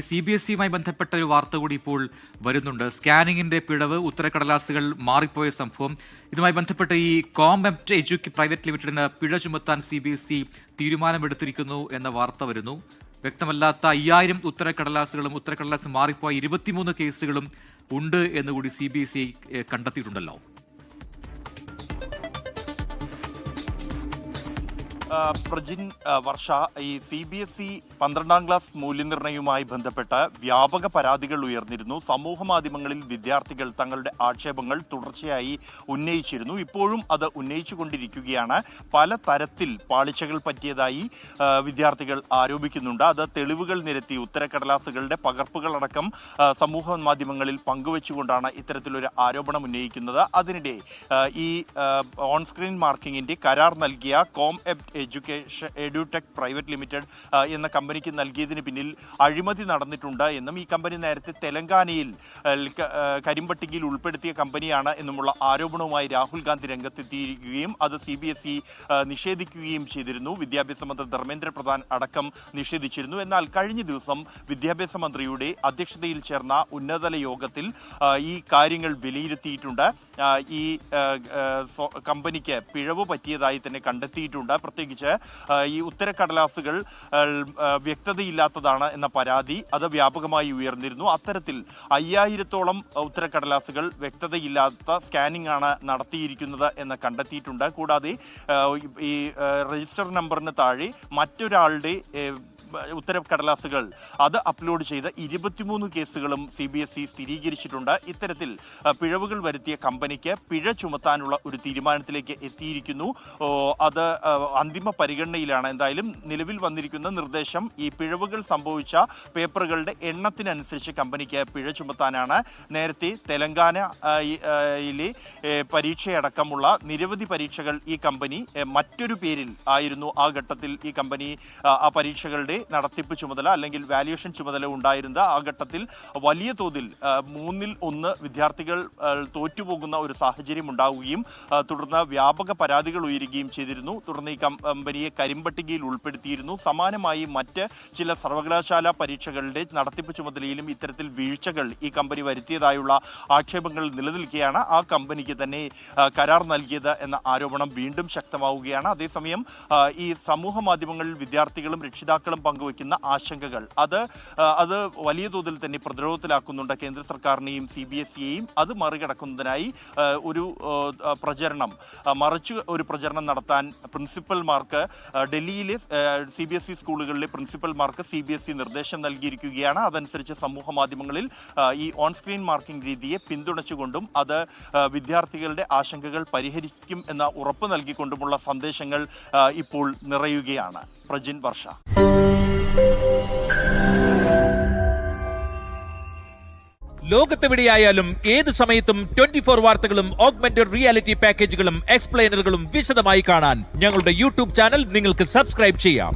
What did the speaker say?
CBSEയുമായി ബന്ധപ്പെട്ട ഒരു വാർത്ത കൂടി ഇപ്പോൾ വരുന്നുണ്ട്. സ്കാനിങ്ങിന്റെ പിഴവ്, ഉത്തരക്കടലാസുകൾ മാറിപ്പോയ സംഭവം. ഇതുമായി ബന്ധപ്പെട്ട് ഈ കോംഎപ്റ്റ് എഡ്യൂക്ക് പ്രൈവറ്റ് ലിമിറ്റഡിന് പിഴ ചുമത്താൻ CBSE തീരുമാനമെടുത്തിരിക്കുന്നു എന്ന വാർത്ത വരുന്നു. വ്യക്തമല്ലാത്ത 5000 ഉത്തരക്കടലാസുകളും ഉത്തരക്കടലാസ് മാറിപ്പോയ 23 കേസുകളും ഉണ്ട് എന്നുകൂടി CBSE കണ്ടെത്തിയിട്ടുണ്ടല്ലോ. പ്രജിൻ വർഷ, ഈ CBSE 12ാം ക്ലാസ് മൂല്യനിർണ്ണയവുമായി ബന്ധപ്പെട്ട് വ്യാപക പരാതികൾ ഉയർന്നിരുന്നു. സമൂഹ മാധ്യമങ്ങളിൽ വിദ്യാർത്ഥികൾ തങ്ങളുടെ ആക്ഷേപങ്ങൾ തുടർച്ചയായി ഉന്നയിച്ചിരുന്നു. ഇപ്പോഴും അത് ഉന്നയിച്ചുകൊണ്ടിരിക്കുകയാണ്. പല തരത്തിൽ പാളിച്ചകൾ പറ്റിയതായി വിദ്യാർത്ഥികൾ ആരോപിക്കുന്നുണ്ട്. അത് തെളിവുകൾ നിരത്തി ഉത്തരക്കടലാസുകളുടെ പകർപ്പുകളടക്കം സമൂഹ മാധ്യമങ്ങളിൽ പങ്കുവെച്ചുകൊണ്ടാണ് ഇത്തരത്തിലൊരു ആരോപണം ഉന്നയിക്കുന്നത്. അതിനിടെ ഈ ഓൺ സ്ക്രീൻ മാർക്കിങ്ങിന്റെ കരാർ നൽകിയ കോംഎപ്റ്റ് എഡ്യൂടെക് പ്രൈവറ്റ് ലിമിറ്റഡ് എന്ന കമ്പനിക്ക് നൽകിയതിന് പിന്നിൽ അഴിമതി നടന്നിട്ടുണ്ട് എന്നും ഈ കമ്പനി നേരത്തെ തെലങ്കാനയിൽ കരിമ്പട്ടികയിൽ ഉൾപ്പെടുത്തിയ കമ്പനിയാണ് എന്നുമുള്ള ആരോപണവുമായി രാഹുൽ ഗാന്ധി രംഗത്തെത്തിയിരിക്കുകയും അത് CBSE നിഷേധിക്കുകയും ചെയ്തിരുന്നു. വിദ്യാഭ്യാസ മന്ത്രി ധർമ്മേന്ദ്ര പ്രധാൻ അടക്കം നിഷേധിച്ചിരുന്നു. എന്നാൽ കഴിഞ്ഞ ദിവസം വിദ്യാഭ്യാസ മന്ത്രിയുടെ അധ്യക്ഷതയിൽ ചേർന്ന ഉന്നതതല യോഗത്തിൽ ഈ കാര്യങ്ങൾ വിലയിരുത്തിയിട്ടുണ്ട്. ഈ കമ്പനിക്ക് പിഴവ് പറ്റിയതായി തന്നെ കണ്ടെത്തിയിട്ടുണ്ട്. പ്രത്യേകിച്ച് ഈ ഉത്തരക്കടലാസുകൾ വ്യക്തതയില്ലാത്തതാണ് എന്ന പരാതി അത് വ്യാപകമായി ഉയർന്നിരുന്നു. അത്തരത്തിൽ 5000-ഓളം ഉത്തരക്കടലാസുകൾ വ്യക്തതയില്ലാത്ത സ്കാനിംഗ് ആണ് നടത്തിയിരിക്കുന്നത് എന്ന് കണ്ടെത്തിയിട്ടുണ്ട്. കൂടാതെ ഈ രജിസ്റ്റർ നമ്പറിന് താഴെ മറ്റൊരാളുടെ ഉത്തരക്കടലാസുകൾ അത് അപ്ലോഡ് ചെയ്ത 23 കേസുകളും CBSE സ്ഥിരീകരിച്ചിട്ടുണ്ട്. ഇത്തരത്തിൽ പിഴവുകൾ വരുത്തിയ കമ്പനിക്ക് പിഴ ചുമത്താനുള്ള ഒരു തീരുമാനത്തിലേക്ക് എത്തിയിരിക്കുന്നു. അത് അന്തിമ പരിഗണനയിലാണ്. എന്തായാലും നിലവിൽ വന്നിരിക്കുന്ന നിർദ്ദേശം ഈ പിഴവുകൾ സംഭവിച്ച പേപ്പറുകളുടെ എണ്ണത്തിനനുസരിച്ച് കമ്പനിക്ക് പിഴ ചുമത്താനാണ്. നേരത്തെ തെലങ്കാനയിലെ പരീക്ഷയടക്കമുള്ള നിരവധി പരീക്ഷകൾ ഈ കമ്പനി മറ്റൊരു പേരിൽ ആയിരുന്നു ആ ഘട്ടത്തിൽ ഈ കമ്പനി ആ പരീക്ഷകളുടെ നടത്തിപ്പ് ചുമതല അല്ലെങ്കിൽ വാല്യുവേഷൻ ചുമതല ഉണ്ടായിരുന്നത്. ആ ഘട്ടത്തിൽ വലിയ തോതിൽ 1/3 വിദ്യാർത്ഥികൾ തോറ്റുപോകുന്ന ഒരു സാഹചര്യം ഉണ്ടാവുകയും തുടർന്ന് വ്യാപക പരാതികൾ ഉയരുകയും ചെയ്തിരുന്നു. തുടർന്ന് ഈ കമ്പനിയെ കരിമ്പട്ടികയിൽ ഉൾപ്പെടുത്തിയിരുന്നു. സമാനമായി മറ്റ് ചില സർവകലാശാല പരീക്ഷകളുടെ നടത്തിപ്പ് ചുമതലയിലും ഇത്തരത്തിൽ വീഴ്ചകൾ ഈ കമ്പനി വരുത്തിയതായുള്ള ആക്ഷേപങ്ങൾ നിലനിൽക്കുകയാണ്. ആ കമ്പനിക്ക് തന്നെ കരാർ നൽകിയത് എന്ന ആരോപണം വീണ്ടും ശക്തമാവുകയാണ്. അതേസമയം ഈ സമൂഹ മാധ്യമങ്ങളിൽ വിദ്യാർത്ഥികളും രക്ഷിതാക്കളും പങ്കുവയ്ക്കുന്ന ആശങ്കകൾ അത് വലിയ തോതിൽ തന്നെ പ്രതിരോധത്തിലാക്കുന്നുണ്ട് കേന്ദ്ര സർക്കാരിനെയും CBSEയെയും. അത് മറികടക്കുന്നതിനായി മറിച്ച് ഒരു പ്രചരണം നടത്താൻ പ്രിൻസിപ്പൽമാർക്ക് ഡൽഹിയിലെ CBSE സ്കൂളുകളിലെ പ്രിൻസിപ്പൽമാർക്ക് CBSE നിർദ്ദേശം നൽകിയിരിക്കുകയാണ്. അതനുസരിച്ച് സമൂഹ മാധ്യമങ്ങളിൽ ഈ ഓൺ സ്ക്രീൻ മാർക്കിംഗ് രീതിയെ പിന്തുണച്ചുകൊണ്ടും അത് വിദ്യാർത്ഥികളുടെ ആശങ്കകൾ പരിഹരിക്കും എന്ന ഉറപ്പ് നൽകിക്കൊണ്ടുമുള്ള സന്ദേശങ്ങൾ ഇപ്പോൾ നിറയുകയാണ്. പ്രജിൻ വർഷ. ലോകത്തെവിടെയായാലും ഏത് സമയത്തും 24 വാർത്തകളും ഓഗ്മെന്റഡ് റിയാലിറ്റി പാക്കേജുകളും എക്സ്പ്ലെയിനറുകളും വിശദമായി കാണാൻ ഞങ്ങളുടെ YouTube ചാനൽ നിങ്ങൾക്ക് സബ്സ്ക്രൈബ് ചെയ്യാം.